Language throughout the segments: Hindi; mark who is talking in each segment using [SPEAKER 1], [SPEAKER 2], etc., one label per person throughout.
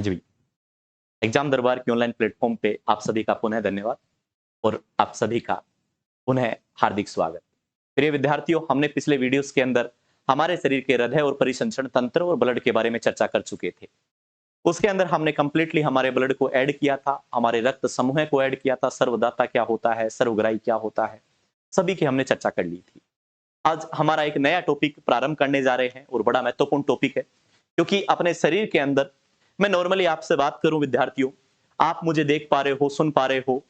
[SPEAKER 1] हाँ जी भई। एग्ज़ाम दरबार के ऑनलाइन प्लेटफ़ॉर्म पे आप सभी का पुनः धन्यवाद और आप सभी का पुनः हार्दिक स्वागत। प्रिय विद्यार्थियों, हमने पिछले वीडियोज़ के अंदर हमारे शरीर के हृदय और परिसंचरण तंत्र और ब्लड के बारे में चर्चा कर चुके थे। उसके अंदर हमने कंप्लीटली हमारे ब्लड को ऐड किया था, हमारे रक्त समूह को ऐड किया था, सर्वदाता क्या होता है, सर्वग्राही क्या होता है, सभी की हमने चर्चा कर ली थी। आज हमारा एक नया टॉपिक प्रारंभ करने जा रहे हैं और बड़ा महत्वपूर्ण टॉपिक है, क्योंकि अपने शरीर के अंदर मैं नॉर्मली आपसे बात करूं विद्यार्थियों, आप मुझे देख पा रहे हो, सुन पा रहे हो।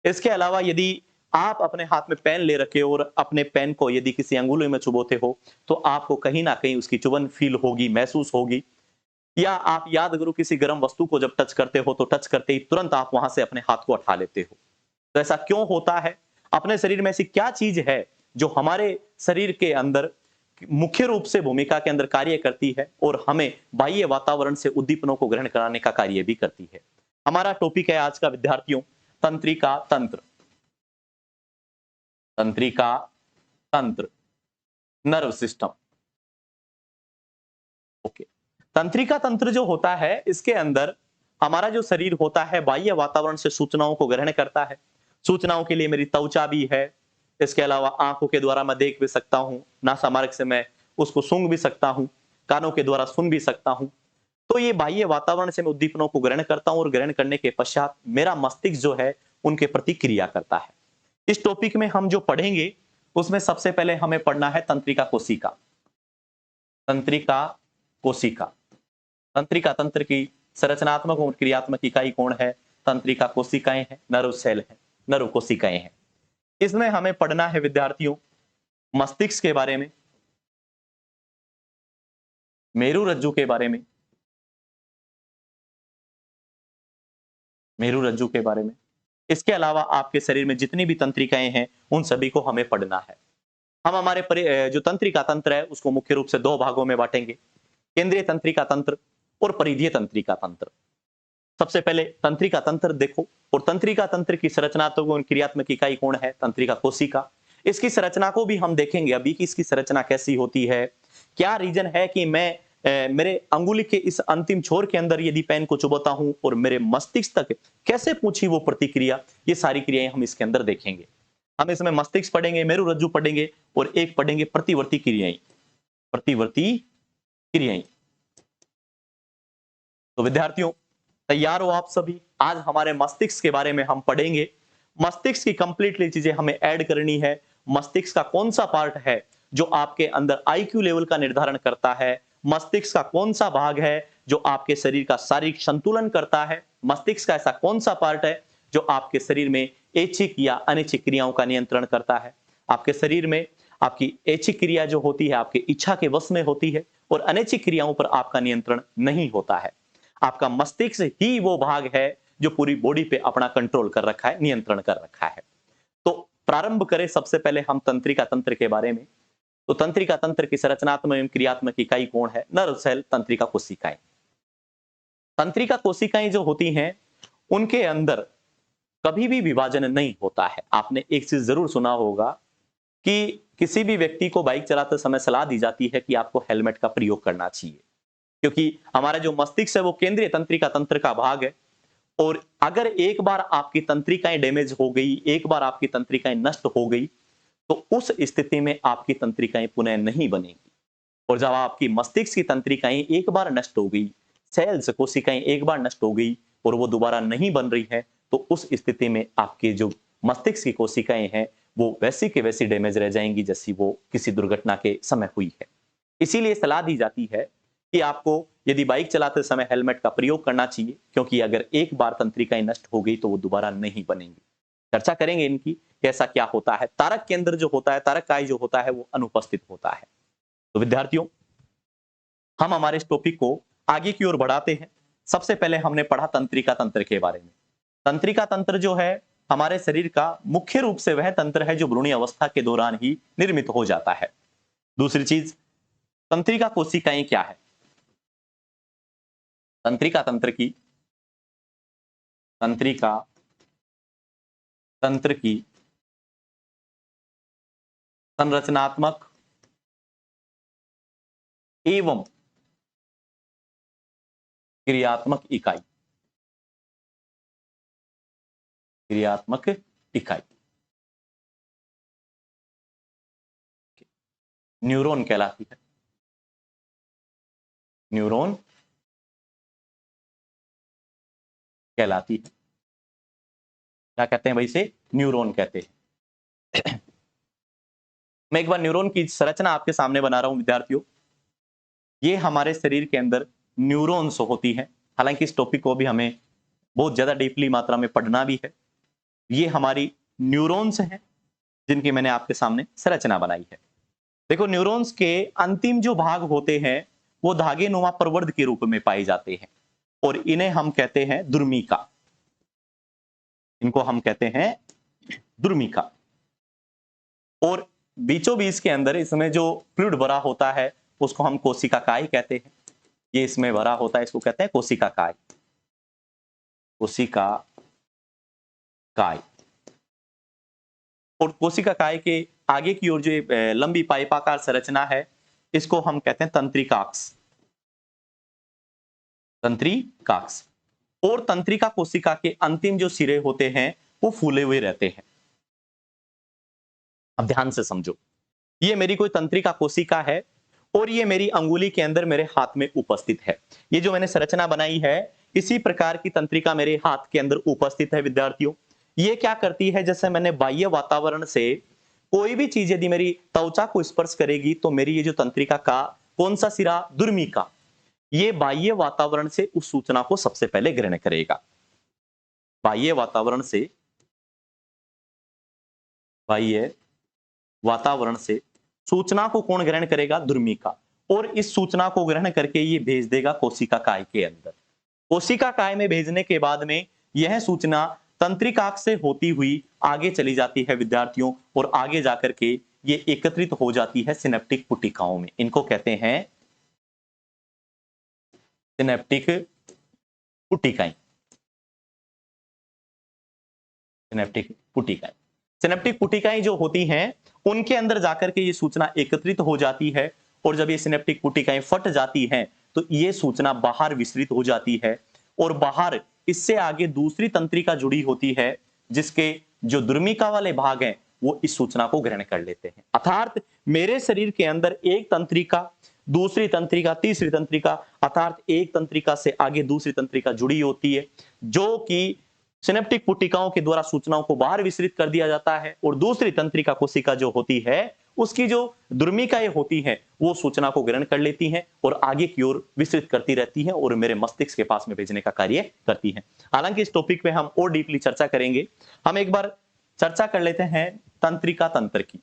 [SPEAKER 1] इसके अलावा यदि आप अपने हाथ में पेन ले रखे हो और अपने पेन को यदि किसी अंगुली में चुभोते हो, तो आपको कहीं ना कहीं उसकी चुभन फील होगी, महसूस होगी। या आप याद करो किसी गर्म वस्तु को जब टच करते हो तो टच करते ही तुरंत आप वहां से अपने हाथ को हटा लेते हो। तो ऐसा क्यों होता है? अपने शरीर में ऐसी क्या चीज है जो हमारे शरीर के अंदर मुख्य रूप से भूमिका के अंदर कार्य करती है और हमें बाह्य वातावरण से उद्दीपनों को ग्रहण कराने का कार्य भी करती है? हमारा टॉपिक है आज का विद्यार्थियों, तंत्रिका तंत्र। तंत्रिका तंत्र, नर्व सिस्टम। ओके। तंत्रिका तंत्र जो होता है, इसके अंदर हमारा जो शरीर होता है बाह्य वातावरण से सूचनाओं को ग्रहण करता है। सूचनाओं के लिए मेरी त्वचा भी है। इसके अलावा आंखों के द्वारा मैं देख भी सकता हूं, नासा मार्ग से मैं उसको सूंघ भी सकता हूं, कानों के द्वारा सुन भी सकता हूं। तो ये बाह्य वातावरण से मैं उद्दीपनों को ग्रहण करता हूं और ग्रहण करने के पश्चात मेरा मस्तिष्क जो है उनके प्रति क्रिया करता है। इस टॉपिक में हम जो पढ़ेंगे उसमें सबसे पहले हमें पढ़ना है तंत्रिका कोशिका। तंत्रिका कोशिका। तंत्रिका तंत्र की संरचनात्मक और क्रियात्मक इकाई कौन है? तंत्रिका कोशिकाएं हैं, नर्व सेल है, नर्व कोशिकाएं हैं। इसमें हमें पढ़ना है विद्यार्थियों मस्तिष्क के बारे में, मेरु रज्जु के बारे में, मेरु रज्जु के बारे में। इसके अलावा आपके शरीर में जितनी भी तंत्रिकाएं हैं उन सभी को हमें पढ़ना है। हम हमारे जो तंत्रिका तंत्र है उसको मुख्य रूप से दो भागों में बांटेंगे, केंद्रीय तंत्रिका तंत्र और परिधीय तंत्रिका तंत्र। सबसे पहले तंत्रिका तंत्र देखो, और तंत्रिका तंत्र की संरचनात्मक और क्रियात्मक इकाई कौन है? तंत्रिका कोशिका। इसकी संरचना को भी हम देखेंगे अभी कि इसकी संरचना कैसी होती है। क्या रीजन है कि मैं मेरे अंगुली के इस अंतिम छोर के अंदर यदि पेन को चुभता हूं और मेरे मस्तिष्क तक कैसे पहुंची वो प्रतिक्रिया, ये सारी क्रियाएं हम इसके अंदर देखेंगे। हम इसमें मस्तिष्क पढ़ेंगे, मेरुरज्जु पढ़ेंगे और एक पढ़ेंगे प्रतिवर्ती क्रियाएं। प्रतिवर्ती क्रियाएं। तो विद्यार्थियों, तैयार हो आप सभी? आज हमारे मस्तिष्क के बारे में हम पढ़ेंगे। मस्तिष्क की कंप्लीटली चीजें हमें ऐड करनी है। मस्तिष्क का कौन सा पार्ट है जो आपके अंदर आईक्यू लेवल का निर्धारण करता है? मस्तिष्क का कौन सा भाग है जो आपके शरीर का शारीरिक संतुलन करता है? मस्तिष्क का ऐसा कौन सा पार्ट है जो आपके शरीर में ऐच्छिक या अनैच्छिक क्रियाओं का नियंत्रण करता है? आपके शरीर में आपकी ऐच्छिक क्रिया जो होती है आपकी इच्छा के वश में होती है और अनैच्छिक क्रियाओं पर आपका नियंत्रण नहीं होता है। आपका मस्तिष्क ही वो भाग है जो पूरी बॉडी पे अपना कंट्रोल कर रखा है, नियंत्रण कर रखा है। तो प्रारंभ करें सबसे पहले हम तंत्रिका तंत्र के बारे में। तो तंत्रिका तंत्र की संरचनात्मक एवं क्रियात्मक इकाई कौन है? नर्व सेल, तंत्रिका कोशिकाएं। तंत्रिका कोशिकाएं जो होती हैं उनके अंदर कभी भी विभाजन नहीं होता है। आपने एक चीज जरूर सुना होगा कि किसी भी व्यक्ति को बाइक चलाते समय सलाह दी जाती है कि आपको हेलमेट का प्रयोग करना चाहिए, क्योंकि हमारा जो मस्तिष्क है वो केंद्रीय तंत्रिका तंत्र का भाग है। और अगर एक बार आपकी तंत्रिकाएं डैमेज हो गई, एक बार आपकी तंत्रिकाएं नष्ट हो गई, तो उस स्थिति में आपकी तंत्रिकाएं पुनः नहीं बनेगी। और जब आपकी मस्तिष्क की तंत्रिकाएं एक बार नष्ट हो गई, सेल्स कोशिकाएं एक बार नष्ट हो गई और वो दोबारा नहीं बन रही है, तो उस स्थिति में आपके जो मस्तिष्क की कोशिकाएं हैं वो वैसी के वैसी डैमेज रह जाएंगी जैसी वो किसी दुर्घटना के समय हुई है। इसीलिए सलाह दी जाती है कि आपको यदि बाइक चलाते समय हेलमेट का प्रयोग करना चाहिए, क्योंकि अगर एक बार तंत्रिकाएं नष्ट हो गई तो वो दोबारा नहीं बनेंगी। चर्चा करेंगे इनकी कैसा क्या होता है। तारक के अंदर जो होता है, तारक काय जो होता है वो अनुपस्थित होता है। तो विद्यार्थियों, हम हमारे इस टॉपिक को आगे की ओर बढ़ाते हैं। सबसे पहले हमने पढ़ा तंत्रिका तंत्र के बारे में। तंत्रिका तंत्र जो है हमारे शरीर का मुख्य रूप से वह तंत्र है जो भ्रूणीय अवस्था के दौरान ही निर्मित हो जाता है। दूसरी चीज, तंत्रिका कोशिकाएं क्या है? तंत्रिका तंत्र की तंत्रिका तंत्र की संरचनात्मक एवं क्रियात्मक इकाई, क्रियात्मक इकाई न्यूरॉन कहलाती है। न्यूरॉन कहलाती है। क्या कहते हैं भाई? इसे न्यूरॉन कहते हैं। मैं एक बार न्यूरॉन की संरचना आपके सामने बना रहा हूं विद्यार्थियों। ये हमारे शरीर के अंदर न्यूरॉन्स होती हैं। हालांकि इस टॉपिक को भी हमें बहुत ज्यादा डीपली मात्रा में पढ़ना भी है। ये हमारी न्यूरॉन्स हैं जिनकी मैंने आपके सामने संरचना बनाई है। देखो, न्यूरॉन्स के अंतिम जो भाग होते हैं वो धागे नुमा प्रवर्ध के रूप में पाए जाते हैं और इन्हें हम कहते हैं दुर्मिका। इनको हम कहते हैं दुर्मिका। और बीचों बीच के अंदर इसमें जो फ्लूइड भरा होता है उसको हम कोशिकाकाय कहते हैं। ये इसमें भरा होता है, इसको कहते हैं कोशिकाकाय। कोशिकाकाय। और कोशिकाकाय के आगे की ओर जो लंबी पाइपाकार संरचना है इसको हम कहते हैं तंत्रिकाक्ष। तंत्रिकाक्ष। और तंत्रिका कोशिका के अंतिम जो सिरे होते हैं वो फूले हुए रहते हैं। अब ध्यान से समझो, ये मेरी कोई तंत्रिका कोशिका है और ये मेरी अंगुली के अंदर मेरे हाथ में उपस्थित है। ये जो मैंने संरचना बनाई है इसी प्रकार की तंत्रिका मेरे हाथ के अंदर उपस्थित है विद्यार्थियों। ये क्या करती है, जैसे मैंने बाह्य वातावरण से कोई भी चीज यदि मेरी त्वचा को स्पर्श करेगी तो मेरी ये जो तंत्रिका का कौन सा सिरा, दुर्मिका, ये बाह्य वातावरण से उस सूचना को सबसे पहले ग्रहण करेगा। बाह्य वातावरण से सूचना को कौन ग्रहण करेगा? दुर्मिका। और इस सूचना को ग्रहण करके ये भेज देगा कोशिकाकाय के अंदर। कोशिकाकाय में भेजने के बाद में यह सूचना तंत्रिकाक्ष से होती हुई आगे चली जाती है विद्यार्थियों, और आगे जाकर के ये एकत्रित हो जाती है सिनेप्टिक पुटिकाओं में। इनको कहते हैं सिनेप्टिक पुटिकाएं। सिनेप्टिक पुटिकाएं। सिनेप्टिक पुटिकाएं जो होती हैं उनके अंदर जाकर के ये सूचना एकत्रित हो जाती है, और जब ये सिनेप्टिक पुटिकाएं फट जाती हैं तो ये सूचना बाहर विस्तृत हो जाती है, और बाहर इससे आगे दूसरी तंत्रिका जुड़ी होती है जिसके जो दुर्मिका वाले भाग हैं वो इस सूचना को ग्रहण कर लेते हैं। अर्थात मेरे शरीर के अंदर एक तंत्रिका, दूसरी तंत्रिका, तीसरी तंत्रिका, अर्थात एक तंत्रिका से आगे दूसरी तंत्रिका जुड़ी होती है, जो कि सिनेप्टिक पुटिकाओं के द्वारा सूचनाओं को बाहर विस्तृत कर दिया जाता है, और दूसरी तंत्रिका कोशिका जो होती है उसकी जो दुर्मिकाएं होती हैं वो सूचना को ग्रहण कर लेती हैं और आगे की ओर विस्तृत करती रहती हैं और मेरे मस्तिष्क के पास में भेजने का कार्य करती हैं। हालांकि इस टॉपिक पे हम और डीपली चर्चा करेंगे। हम एक बार चर्चा कर लेते हैं तंत्रिका तंत्र की।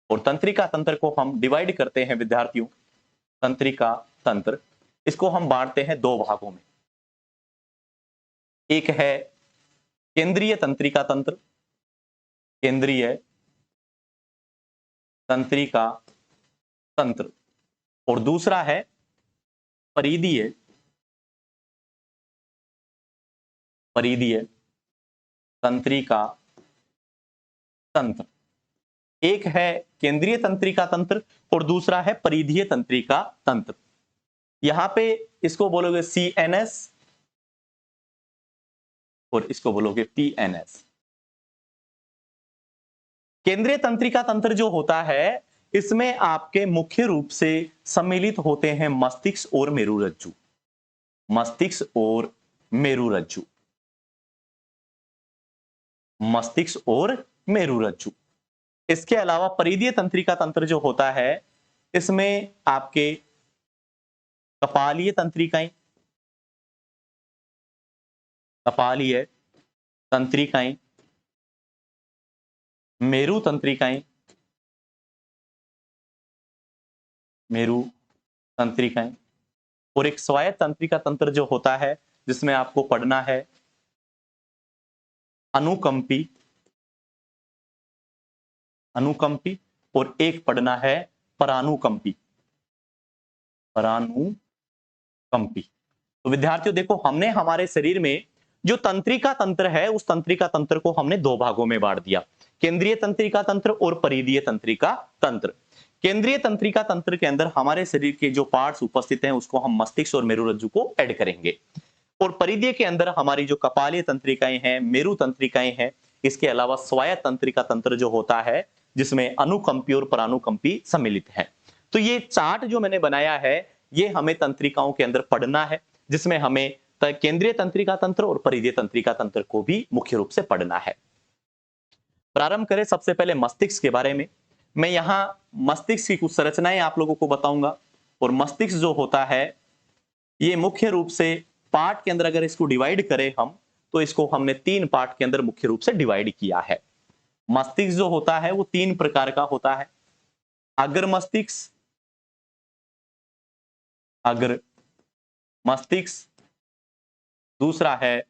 [SPEAKER 1] और तंत्रिका तंत्र को हम डिवाइड करते हैं विद्यार्थियों। तंत्रिका तंत्र, इसको हम बांटते हैं दो भागों में। एक है केंद्रीय तंत्रिका तंत्र, केंद्रीय तंत्रिका तंत्र, और दूसरा है परिधीय तंत्रिका तंत्र। एक है केंद्रीय तंत्रिका तंत्र और दूसरा है परिधीय तंत्रिका तंत्र। यहां पे इसको बोलोगे CNS और इसको बोलोगे PNS। केंद्रीय तंत्रिका तंत्र जो होता है इसमें आपके मुख्य रूप से सम्मिलित होते हैं मस्तिष्क और मेरुरज्जु। मस्तिष्क और मेरुरज्जु। मस्तिष्क और मेरुरज्जु। इसके अलावा परिधीय तंत्रिका तंत्र जो होता है इसमें आपके कपालीय तंत्रिकाएं, कपालीय तंत्रिकाएं, मेरु तंत्रिकाएं, मेरु तंत्रिकाएं, और एक स्वायत्त तंत्रिका तंत्र जो होता है जिसमें आपको पढ़ना है अनुकंपी, अनुकंपी, और एक पढ़ना है परानुकंपी, परानुकंपी। तो विद्यार्थियों देखो, हमने हमारे शरीर में जो तंत्रिका तंत्र है उस तंत्रिका तंत्र को हमने दो भागों में बांट दिया, केंद्रीय तंत्रिका तंत्र और परिधीय तंत्रिका तंत्र। केंद्रीय तंत्रिका तंत्र के अंदर हमारे शरीर के जो पार्ट्स उपस्थित हैं उसको हम मस्तिष्क और मेरुरज्जु को ऐड करेंगे। और परिधीय के अंदर हमारी जो कपालीय तंत्रिकाएं हैं, मेरु तंत्रिकाएं हैं, इसके अलावा स्वायत्त तंत्रिका तंत्र जो होता है जिसमें अनुकंपी और परानुकंपी सम्मिलित है। तो ये चार्ट जो मैंने बनाया है ये हमें तंत्रिकाओं के अंदर पढ़ना है, जिसमें हमें केंद्रीय तंत्रिका तंत्र और परिधीय तंत्रिका तंत्र को भी मुख्य रूप से पढ़ना है। प्रारंभ करें सबसे पहले मस्तिष्क के बारे में। मैं यहां मस्तिष्क की कुछ संरचनाएं आप लोगों को बताऊंगा। और मस्तिष्क जो होता है ये मुख्य रूप से पार्ट के अंदर अगर इसको डिवाइड करें हम, तो इसको हमने 3 पार्ट के अंदर मुख्य रूप से डिवाइड किया है। मस्तिष्क जो होता है वो 3 प्रकार का होता है। अग्र मस्तिष्क, अग्र मस्तिष्क, दूसरा है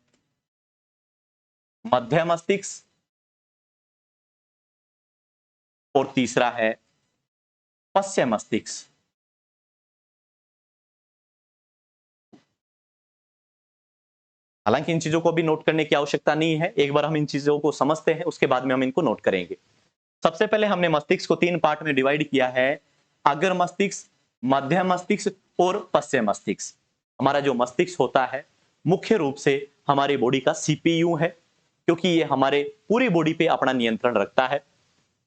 [SPEAKER 1] मध्य मस्तिष्क और तीसरा है पश्च मस्तिष्क। हालांकि इन चीजों को भी नोट करने की आवश्यकता नहीं है, एक बार हम इन चीजों को समझते हैं उसके बाद में हम इनको नोट करेंगे। सबसे पहले हमने मस्तिष्क को 3 पार्ट में डिवाइड किया है, अग्र मस्तिष्क, मध्य मस्तिष्क और पश्च मस्तिष्क। हमारा जो मस्तिष्क होता है मुख्य रूप से हमारी बॉडी का सीपीयू है, क्योंकि ये हमारे पूरी बॉडी पे अपना नियंत्रण रखता है।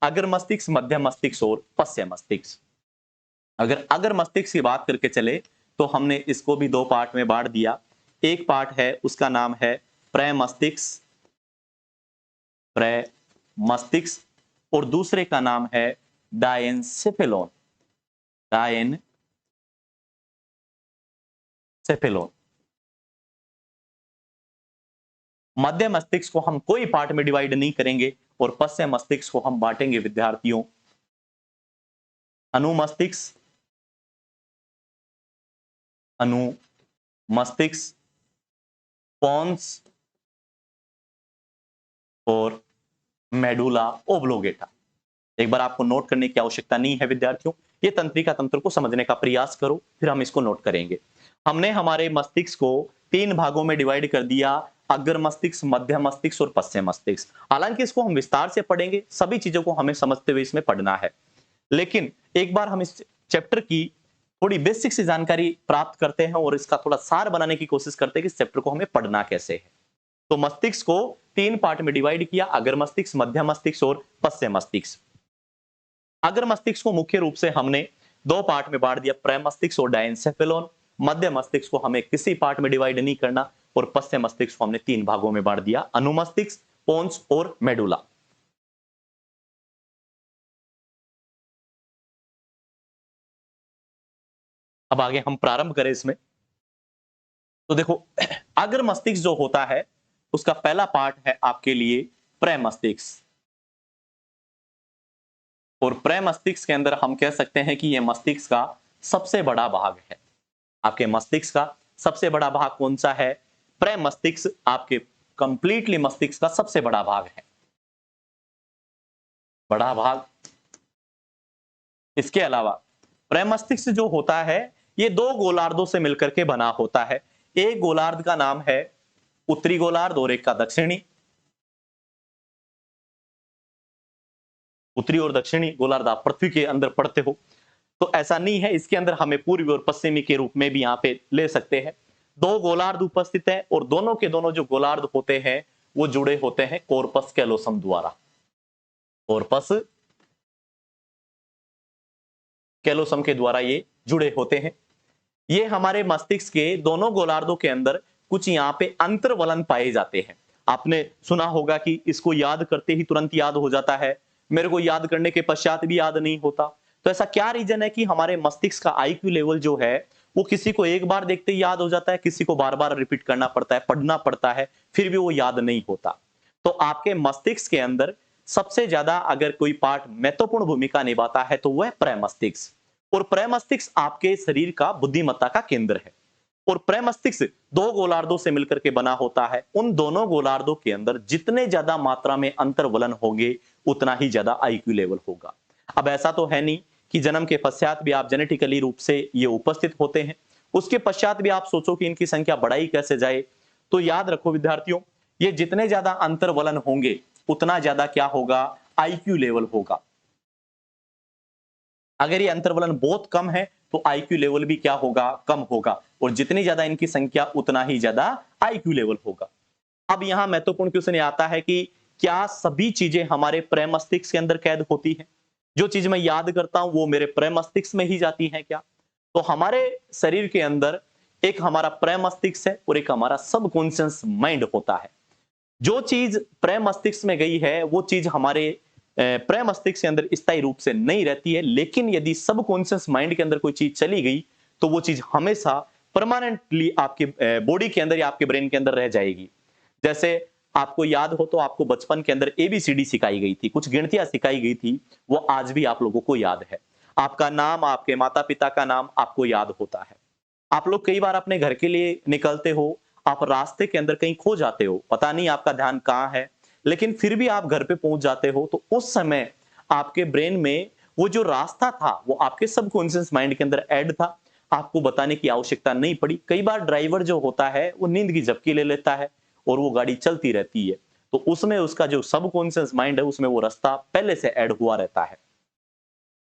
[SPEAKER 1] अग्र मस्तिष्क, मध्य मस्तिष्क और पश्च मस्तिष्क। अगर अग्र मस्तिष्क की बात करके चले तो हमने इसको भी 2 पार्ट में बांट दिया। एक पार्ट है उसका नाम है प्रमस्तिष्क, प्रमस्तिष्क, और दूसरे का नाम है डायनसेफेलोन, डायनसेफेलोन। मध्य मस्तिष्क को हम कोई पार्ट में डिवाइड नहीं करेंगे और पश्च मस्तिष्क को हम बांटेंगे विद्यार्थियों अनुमस्तिष्क, अनुमस्तिष्क, पोन्स और मेडुला ओब्लोगेटा। एक बार आपको नोट करने की आवश्यकता नहीं है विद्यार्थियों, ये तंत्रिका तंत्र को समझने का प्रयास करो, फिर हम इसको नोट करेंगे। हमने हमारे मस्तिष्क को 3 भागों में डिवाइड कर दिया, अग्र मस्तिष्क, मध्य मस्तिष्क और पश्च मस्तिष्क। हालांकि इसको हम विस्तार से पढ़ेंगे, सभी चीजों को हमें समझते हुए इसमें पढ़ना है। लेकिन एक बार हम इस चैप्टर की थोड़ी बेसिक सी जानकारी प्राप्त करते हैं और इसका थोड़ा सार बनाने की कोशिश करते हैं कि इस चैप्टर को हमें पढ़ना कैसे है। तो मस्तिष्क को 3 पार्ट में डिवाइड किया, अग्र मस्तिष्क, मध्य मस्तिष्क और पश्च मस्तिष्क। अग्र मस्तिष्क को मुख्य रूप से हमने 2 पार्ट में बांट दिया, प्रमस्तिष्क और डायनसेफेलोन। मध्य मस्तिष्क को हमें किसी पार्ट में डिवाइड नहीं करना और पश्च मस्तिष्क को हमने 3 भागों में बांट दिया, अनुमस्तिष्क, पोन्स और मेडुला। अब आगे हम प्रारंभ करें इसमें, तो देखो अग्र मस्तिष्क जो होता है उसका पहला पार्ट है आपके लिए प्रमस्तिष्क। और प्रमस्तिष्क के अंदर हम कह सकते हैं कि यह मस्तिष्क का सबसे बड़ा भाग है। आपके मस्तिष्क का सबसे बड़ा भाग कौन सा है? प्रमस्तिष्क आपके कंप्लीटली मस्तिष्क का सबसे बड़ा भाग है, बड़ा भाग। इसके अलावा प्रमस्तिष्क जो होता है ये 2 गोलार्धों से मिलकर के बना होता है। एक गोलार्ध का नाम है उत्तरी गोलार्ध और एक का दक्षिणी। उत्तरी और दक्षिणी गोलार्ध आप पृथ्वी के अंदर पढ़ते हो, तो ऐसा नहीं है, इसके अंदर हमें पूर्वी और पश्चिमी के रूप में भी यहां पे ले सकते हैं। 2 गोलार्ध उपस्थित है और दोनों के दोनों जो गोलार्ध होते हैं वो जुड़े होते हैं कॉर्पस कैलोसम द्वारा। कॉर्पस कैलोसम के द्वारा ये जुड़े होते हैं। ये हमारे मस्तिष्क के दोनों गोलार्धों के अंदर कुछ यहाँ पे अंतर्वलन पाए जाते हैं। आपने सुना होगा कि इसको याद करते ही तुरंत याद हो जाता है, मेरे को याद करने के पश्चात भी याद नहीं होता। तो ऐसा क्या रीजन है कि हमारे मस्तिष्क का आईक्यू लेवल जो है वो किसी को एक बार देखते ही याद हो जाता है, किसी को बार बार रिपीट करना पड़ता है, पढ़ना पड़ता है, फिर भी वो याद नहीं होता। तो आपके मस्तिष्क के अंदर सबसे ज्यादा अगर कोई पार्ट महत्वपूर्ण भूमिका निभाता है तो वह प्रमस्तिष्क। और प्रमस्तिष्क आपके शरीर का बुद्धिमत्ता का केंद्र है। और प्रमस्तिष्क 2 गोलार्धों से मिलकर के बना होता है। उन दोनों गोलार्धों के अंदर जितने ज्यादा मात्रा में अंतर्वलन होंगे उतना ही ज्यादा आईक्यू लेवल होगा। अब ऐसा तो है नहीं कि जन्म के पश्चात भी आप जेनेटिकली रूप से ये उपस्थित होते हैं, उसके पश्चात भी आप सोचो कि इनकी संख्या बढ़ाई कैसे जाए। तो याद रखो विद्यार्थियों, ये जितने ज्यादा अंतर्वलन होंगे उतना ज्यादा क्या होगा? आईक्यू लेवल होगा। अगर ये अंतर्वलन बहुत कम है तो आईक्यू लेवल भी क्या होगा, कम होगा, और जितनी ज्यादा इनकी संख्या उतना ही ज्यादा आईक्यू लेवल होगा। अब यहां महत्वपूर्ण क्वेश्चन ये आता है कि क्या सभी चीजें हमारे प्रेमस्तिष्क के अंदर कैद होती हैं? जो चीज मैं याद करता हूं वो मेरे प्रेमस्तिष्क में ही जाती है क्या? तो हमारे शरीर के अंदर एक हमारा प्रेमस्तिष्क है और एक हमारा सबकॉन्शियस माइंड होता है। जो चीज प्रेमस्तिष्क में गई है वो चीज हमारे प्रेमस्तिष्क के अंदर स्थायी रूप से नहीं रहती है, लेकिन यदि सबकॉन्शियस माइंड के अंदर कोई चीज चली गई तो वो चीज हमेशा परमानेंटली आपके बॉडी के अंदर या आपके ब्रेन के अंदर रह जाएगी। जैसे आपको याद हो तो आपको बचपन के अंदर एबीसीडी सिखाई गई थी, कुछ गिनतियां सिखाई गई थी, वो आज भी आप लोगों को याद है। आपका नाम, आपके माता पिता का नाम आपको याद होता है। आप लोग कई बार अपने घर के लिए निकलते हो, आप रास्ते के अंदर कहीं खो जाते हो, पता नहीं आपका ध्यान कहाँ है, लेकिन फिर भी आप घर पे पहुंच जाते हो, तो उस समय आपके ब्रेन में वो जो रास्ता था वो आपके सबकॉन्शियस माइंड के अंदर ऐड था, आपको बताने की आवश्यकता नहीं पड़ी। कई बार ड्राइवर जो होता है वो नींद की झपकी ले लेता है और वो गाड़ी चलती रहती है, तो उसमें उसका जो सबकॉन्शियस माइंड है उसमें वो रास्ता पहले से ऐड हुआ रहता है।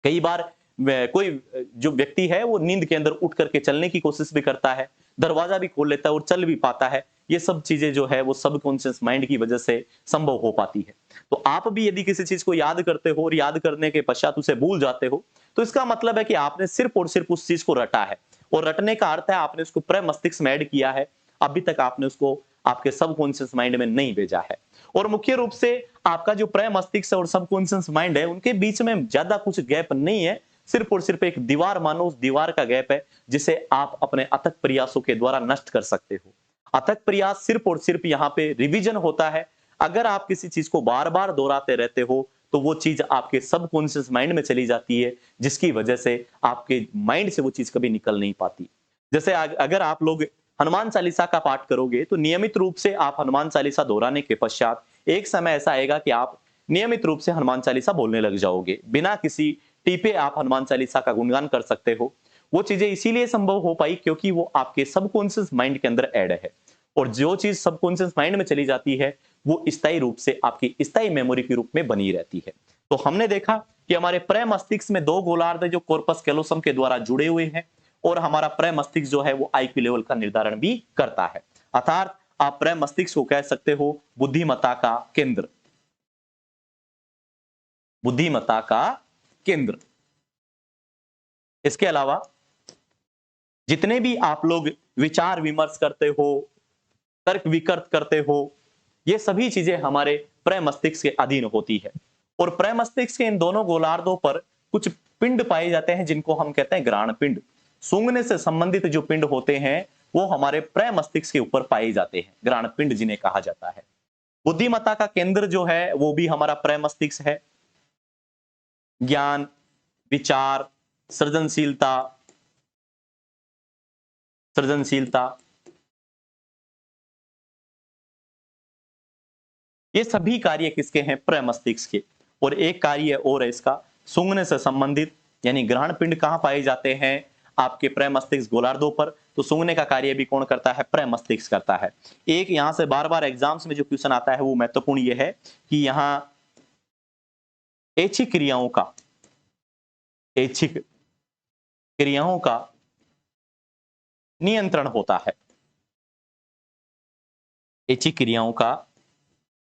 [SPEAKER 1] कई बार कोई जो व्यक्ति है वो नींद के अंदर उठ करके चलने की कोशिश भी करता है, दरवाजा भी खोल लेता है और चल भी पाता है। ये सब चीजें जो है वो सबकॉन्शियस माइंड की वजह से संभव हो पाती है। तो आप भी यदि किसी चीज को याद करते हो और याद करने के पश्चात उसे भूल जाते हो, तो इसका मतलब है कि आपने सिर्फ और सिर्फ उस चीज को रटा है, और रटने का अर्थ है आपने उसको प्रमस्तिष्क में ऐड किया है, अभी तक आपने उसको आपके सबकॉन्शियस माइंड में नहीं भेजा है। और मुख्य रूप से आपका जो प्रमस्तिष्क और सबकॉन्शियस माइंड है उनके बीच में ज्यादा कुछ गैप नहीं है, सिर्फ और सिर्फ एक दीवार मानो उस दीवार का गैप है, जिसे आप अपने अथक प्रयासों के द्वारा नष्ट कर सकते हो। अथक प्रयास सिर्फ और सिर्फ यहाँ पे रिवीजन होता है। अगर आप किसी चीज को बार बार दोहराते रहते हो तो वो चीज आपके सबकॉन्शियस माइंड में चली जाती है, जिसकी वजह से आपके माइंड से वो चीज कभी निकल नहीं पाती। जैसे अगर आप लोग हनुमान चालीसा का पाठ करोगे तो नियमित रूप से आप हनुमान चालीसा दोहराने के पश्चात एक समय ऐसा आएगा कि आप नियमित रूप से हनुमान चालीसा बोलने लग जाओगे, बिना किसी टीपे आप हनुमान चालीसा का गुणगान कर सकते हो। वो चीजें इसीलिए संभव हो पाई क्योंकि वो आपके सबकॉन्शियस माइंड के अंदर ऐड है, और जो चीज सबकॉन्शियस माइंड में चली जाती है वो स्थायी रूप से आपकी स्थायी मेमोरी के रूप में बनी रहती है। तो हमने देखा कि हमारे प्रमस्तिष्क में दो गोलार्ध जो कॉर्पस कैलोसम के द्वारा जुड़े हुए हैं, और हमारा प्रमस्तिष्क जो है वो आईक्यू लेवल का निर्धारण भी करता है। अर्थात आप प्रमस्तिष्क को कह सकते हो बुद्धिमत्ता का केंद्र, बुद्धिमत्ता का केंद्र। इसके अलावा जितने भी आप लोग विचार विमर्श करते हो, तर्क वितर्क करते हो, ये सभी चीजें हमारे प्रमस्तिष्क के अधीन होती है। और प्रमस्तिष्क के इन दोनों गोलार्धों पर कुछ पिंड पाए जाते हैं जिनको हम कहते हैं ग्राण पिंड। सूंघने से संबंधित जो पिंड होते हैं वो हमारे प्रमस्तिष्क के ऊपर पाए जाते हैं, ग्राण पिंड जिन्हें कहा जाता है। बुद्धिमत्ता का केंद्र जो है वो भी हमारा प्रमस्तिष्क है। ज्ञान, विचार, सृजनशीलता, सृजनशीलता, ये सभी कार्य किसके हैं? प्रमस्तिष्क के। और एक कार्य और है इसका, सूंघने से संबंधित, यानी ग्रहण पिंड कहां पाए जाते हैं? आपके प्रमस्तिष्क गोलार्धों पर। तो सूंघने का कार्य भी कौन करता है? प्रमस्तिष्क करता है। एक यहां से बार बार एग्जाम्स में जो क्वेश्चन आता है वो महत्वपूर्ण ये है कि यहां ऐच्छिक क्रियाओं का, ऐच्छिक क्रियाओं का नियंत्रण होता है। ऐच्छिक क्रियाओं का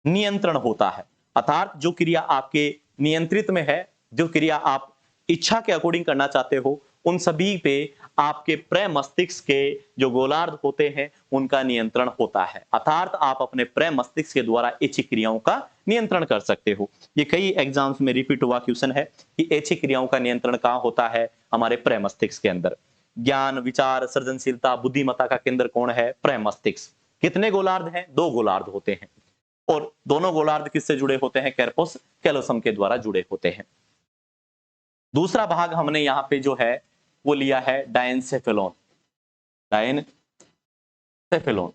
[SPEAKER 1] नियंत्रण होता है, अर्थात जो क्रिया आपके नियंत्रित में है, जो क्रिया आप इच्छा के अकॉर्डिंग करना चाहते हो, उन सभी पे आपके प्रमस्तिष्क के जो गोलार्ध होते हैं उनका नियंत्रण होता है। अर्थात आप अपने प्रमस्तिष्क के द्वारा ऐच्छिक क्रियाओं का नियंत्रण कर सकते हो। ये कई एग्जाम्स में रिपीट हुआ क्वेश्चन है कि ऐच्छिक क्रियाओं का नियंत्रण कहां होता है? हमारे प्रमस्तिष्क के अंदर। ज्ञान, विचार, सृजनशीलता, बुद्धिमत्ता का केंद्र कौन है? प्रमस्तिष्क। कितने गोलार्ध हैं? दो गोलार्ध होते हैं, और दोनों गोलार्ध किससे जुड़े होते हैं? कॉर्पस कैलोसम के द्वारा जुड़े होते हैं। दूसरा भाग हमने यहां पे जो है वो लिया है डायनसेफेलॉन, डायनसेफेलॉन।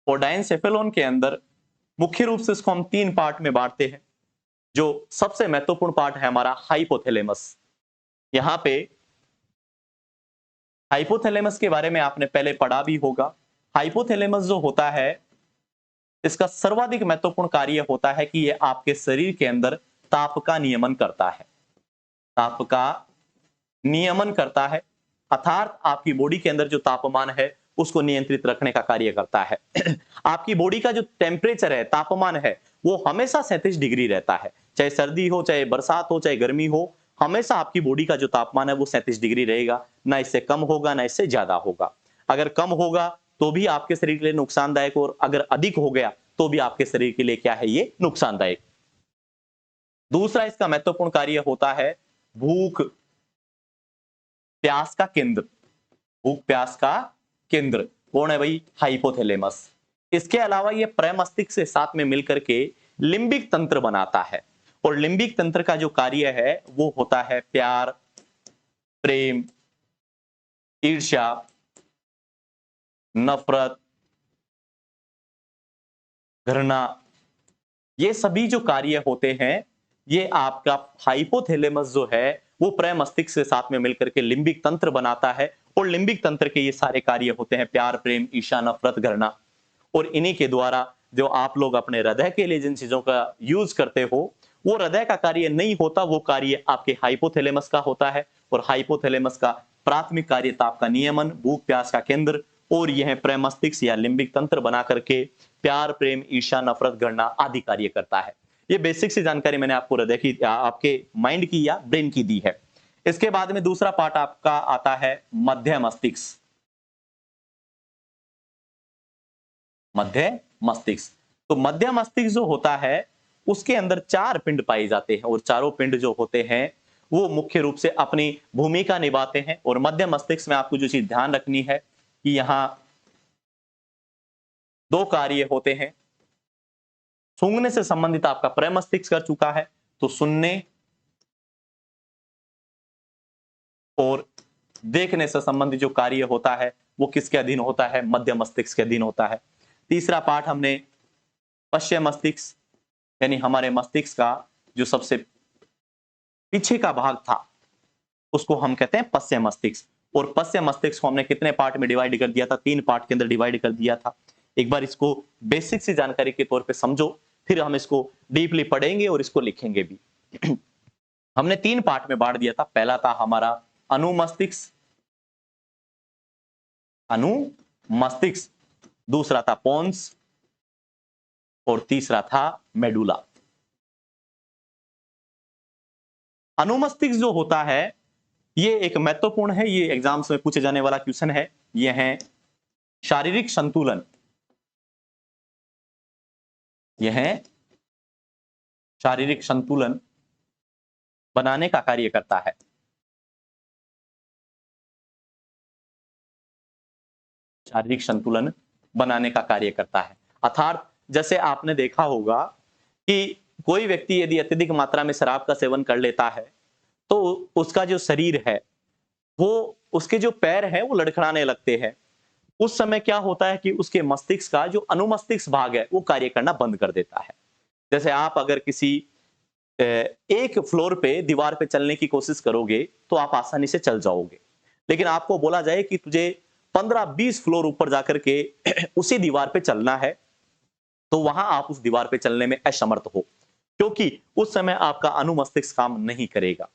[SPEAKER 1] और डायनसेफेलॉन के अंदर मुख्य रूप से इसको हम तीन पार्ट में बांटते हैं। जो सबसे महत्वपूर्ण पार्ट है हमारा हाइपोथैलेमस। यहां पे हाइपोथैलेमस के बारे में आपने पहले पढ़ा भी होगा। हाइपोथैलेमस जो होता है इसका सर्वाधिक महत्वपूर्ण कार्य होता है कि यह आपके शरीर के अंदर ताप का नियमन करता है। ताप का नियमन करता है, अर्थात आपकी बॉडी के अंदर जो तापमान है उसको नियंत्रित रखने का कार्य करता है। आपकी बॉडी का जो टेम्परेचर है, तापमान है, वो हमेशा 37 डिग्री रहता है। चाहे सर्दी हो, चाहे बरसात हो, चाहे गर्मी हो, हमेशा आपकी बॉडी का जो तापमान है वो 37 डिग्री रहेगा। ना इससे कम होगा, ना इससे ज्यादा होगा। अगर कम होगा तो भी आपके शरीर के लिए नुकसानदायक, और अगर अधिक हो गया तो भी आपके शरीर के लिए क्या है, ये नुकसानदायक। दूसरा इसका महत्वपूर्ण कार्य होता है भूख प्यास का केंद्र। भूख प्यास का केंद्र कौन है भाई? हाइपोथैलेमस। इसके अलावा ये प्रमस्तिष्क से साथ में मिलकर के लिम्बिक तंत्र बनाता है, और लिम्बिक तंत्र का जो कार्य है वो होता है प्यार, प्रेम, ईर्ष्या, नफरत, घृणा। ये सभी जो कार्य होते हैं, ये आपका हाइपोथैलेमस जो है वो प्रमस्तिष्क से साथ में मिलकर के लिम्बिक तंत्र बनाता है, और लिम्बिक तंत्र के ये सारे कार्य होते हैं प्यार, प्रेम, ईर्ष्या, नफरत, घृणा। और इन्हीं के द्वारा जो आप लोग अपने हृदय के लिए जिन चीजों का यूज करते हो, वो हृदय का कार्य नहीं होता, वो कार्य आपके हाइपोथैलेमस का होता है। और हाइपोथैलेमस का प्राथमिक कार्य ताप का नियमन, भूख प्यास का केंद्र, और यह प्रमस्तिष्क या लिम्बिक तंत्र बना करके प्यार, प्रेम, ईर्ष्या, नफरत, घृणा आदि कार्य करता है। ये बेसिक सी जानकारी मैंने आपको हृदय की, आपके माइंड की या ब्रेन की दी है। इसके बाद में दूसरा पार्ट आपका आता है मध्य मस्तिष्क। मध्य मस्तिष्क, तो मध्य मस्तिष्क जो होता है उसके अंदर 4 पिंड पाए जाते हैं, और चारों पिंड जो होते हैं वो मुख्य रूप से अपनी भूमिका निभाते हैं। और मध्य मस्तिष्क में आपको जो चीज ध्यान रखनी है कि यहां 2 कार्य होते हैं। सूंघने से संबंधित आपका प्रमस्तिष्क कर चुका है, तो सुनने और देखने से संबंधित जो कार्य होता है वो किसके अधीन होता है? मध्य मस्तिष्क के अधीन होता है। तीसरा पार्ट हमने पश्चिम मस्तिष्क, यानी हमारे मस्तिष्क का जो सबसे पीछे का भाग था उसको हम कहते हैं पश्चिम मस्तिष्क। और पश्चिम मस्तिष्क को हमने कितने पार्ट में डिवाइड कर दिया था? 3 पार्ट के अंदर डिवाइड कर दिया था। एक बार इसको बेसिक सी जानकारी के तौर पे समझो, फिर हम इसको डीपली पढ़ेंगे और इसको लिखेंगे भी। हमने 3 पार्ट में बांट दिया था। पहला था हमारा अनुमस्तिष्क, अनुमस्तिष्क, दूसरा था पोन्स, और तीसरा था मेडुला। अनुमस्तिष्क जो होता है ये एक महत्वपूर्ण है, ये एग्जाम्स में पूछे जाने वाला क्वेश्चन है। ये है शारीरिक संतुलन, यह है शारीरिक संतुलन बनाने का कार्य करता है। शारीरिक संतुलन बनाने का कार्य करता है, अर्थात जैसे आपने देखा होगा कि कोई व्यक्ति यदि अत्यधिक मात्रा में शराब का सेवन कर लेता है तो उसका जो शरीर है वो, उसके जो पैर हैं वो लड़खड़ाने लगते हैं। उस समय क्या होता है कि उसके मस्तिष्क का जो अनुमस्तिष्क भाग है वो कार्य करना बंद कर देता है। जैसे आप अगर किसी एक फ्लोर पे दीवार पे चलने की कोशिश करोगे तो आप आसानी से चल जाओगे, लेकिन आपको बोला जाए कि तुझे 15-20 फ्लोर ऊपर जाकर के उसी दीवार पे चलना है, तो वहां आप उस दीवार पे चलने में असमर्थ हो, क्योंकि उस समय आपका अनुमस्तिष्क काम नहीं करेगा।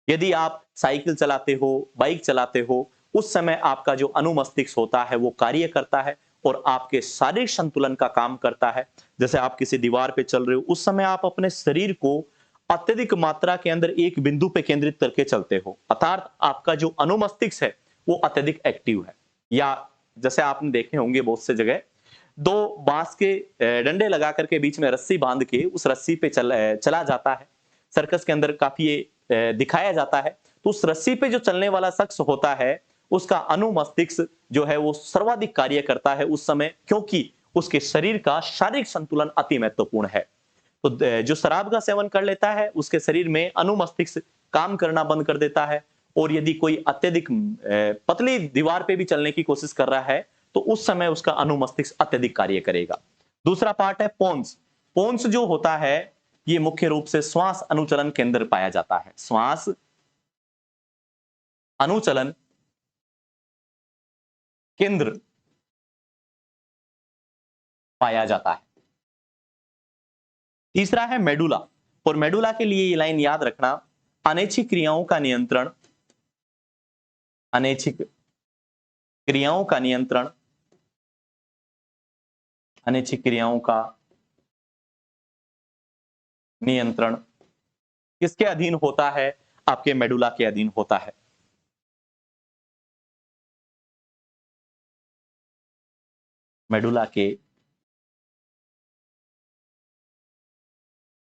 [SPEAKER 1] यदि आप साइकिल चलाते हो, बाइक चलाते हो, उस समय आपका जो अनुमस्तिष्क होता है वो कार्य करता है और आपके शारीरिक संतुलन का काम करता है। जैसे आप किसी दीवार पे चल रहे हो, उस समय आप अपने शरीर को अत्यधिक मात्रा के अंदर एक बिंदु पे केंद्रित करके चलते हो, अर्थात आपका जो अनुमस्तिष्क है वो अत्यधिक एक्टिव है। या जैसे आपने देखे होंगे बहुत से जगह 2 बांस के डंडे लगा करके बीच में रस्सी बांध के उस रस्सी पे चला जाता है। सर्कस के अंदर काफी ये दिखाया जाता है। तो उस रस्सी पे जो चलने वाला शख्स होता है उसका अनुमस्तिष्क जो है वो सर्वाधिक कार्य करता है उस समय, क्योंकि उसके शरीर का शारीरिक संतुलन अति महत्वपूर्ण है। तो जो शराब का सेवन कर लेता है उसके शरीर में अनुमस्तिष्क काम करना बंद कर देता है, और यदि कोई अत्यधिक पतली दीवार पे भी चलने की कोशिश कर रहा है तो उस समय उसका अनुमस्तिष्क अत्यधिक कार्य करेगा। दूसरा पार्ट है पोन्स। पोन्स जो होता है ये मुख्य रूप से श्वास अनुचलन के अंदर पाया जाता है। श्वास अनुचलन केंद्र पाया जाता है। तीसरा है मेडुला, और मेडुला के लिए ये लाइन याद रखना, अनैच्छिक क्रियाओं का नियंत्रण, अनैच्छिक क्रियाओं का नियंत्रण, अनैच्छिक क्रियाओं का नियंत्रण किसके अधीन होता है? आपके मेडुला के अधीन होता है। मेडुला के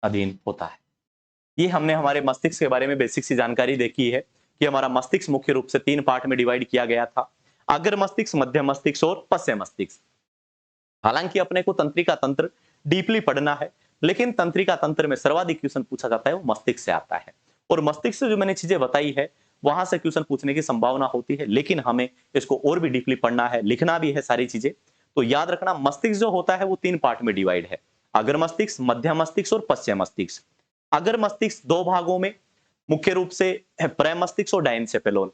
[SPEAKER 1] अधीन होता है। ये हमने हमारे मस्तिष्क के बारे में बेसिक सी जानकारी देखी है कि हमारा मस्तिष्क मुख्य रूप से 3 पार्ट में डिवाइड किया गया था, अग्र मस्तिष्क, मध्य मस्तिष्क और पश्च मस्तिष्क। हालांकि अपने को तंत्रिका तंत्र डीपली पढ़ना है, लेकिन तंत्रिका तंत्र में सर्वाधिक क्वेश्चन पूछा जाता है वो मस्तिष्क से आता है, और मस्तिष्क से जो मैंने चीजें बताई है वहां से क्वेश्चन पूछने की संभावना होती है, लेकिन हमें इसको और भी डीपली पढ़ना है, लिखना भी है सारी चीजें। तो याद रखना, मस्तिष्क जो होता है वो 3 पार्ट में डिवाइड है, अग्र मस्तिष्क, मध्य मस्तिष्क और पश्च मस्तिष्क। अग्र मस्तिष्क 2 भागों में, मुख्य रूप से प्रमस्तिष्क और डायनसेफेलोन।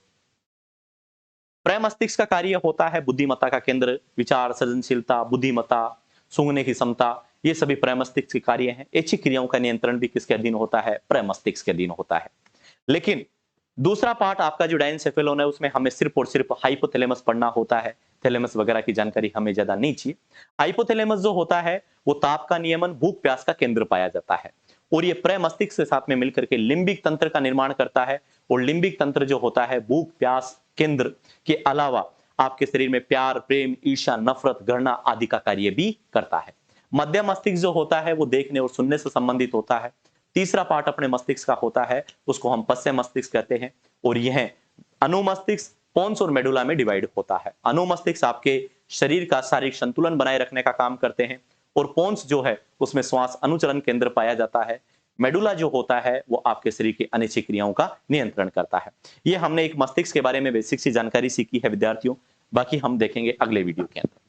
[SPEAKER 1] प्रमस्तिष्क का कार्य होता है बुद्धिमत्ता का केंद्र, विचार, सृजनशीलता, बुद्धिमत्ता, सूंघने की क्षमता, ये सभी प्रमस्तिष्क के कार्य हैं। ऐच्छिक क्रियाओं का नियंत्रण भी किसके अधीन होता है? प्रमस्तिष्क के अधीन होता है। लेकिन दूसरा पार्ट आपका जो डायनसेफेलोन है उसमें हमें सिर्फ और सिर्फ हाइपोथैलेमस पढ़ना होता है, थैलेमस वगैरह की जानकारी हमें ज्यादा नहीं चाहिए। हाइपोथैलेमस जो होता है वो ताप का नियमन, भूख प्यास का केंद्र पाया जाता है, और ये प्रमस्तिष्क के साथ में मिलकर के लिम्बिक तंत्र का निर्माण करता है, और लिम्बिक तंत्र जो होता है भूख प्यास केंद्र के अलावा आपके शरीर में प्यार, प्रेम, ईर्ष्या, नफरत, घृणा आदि का कार्य भी करता है। मध्य मस्तिष्क जो होता है वो देखने और सुनने से संबंधित होता है। तीसरा पार्ट अपने मस्तिष्क का होता है उसको हम पश्च मस्तिष्क कहते हैं, और यह अनुमस्तिष्क, पोन्स और मेडुला में डिवाइड होता है। अनुमस्तिष्क आपके शरीर का शारीरिक संतुलन बनाए रखने का काम करते हैं, और पोन्स जो है उसमें श्वास अनुचरण केंद्र पाया जाता है। मेडुला जो होता है वो आपके शरीर की अनैच्छिक क्रियाओं का नियंत्रण करता है। ये हमने एक मस्तिष्क के बारे में बेसिक सी जानकारी सीखी है विद्यार्थियों, बाकी हम देखेंगे अगले वीडियो के अंदर।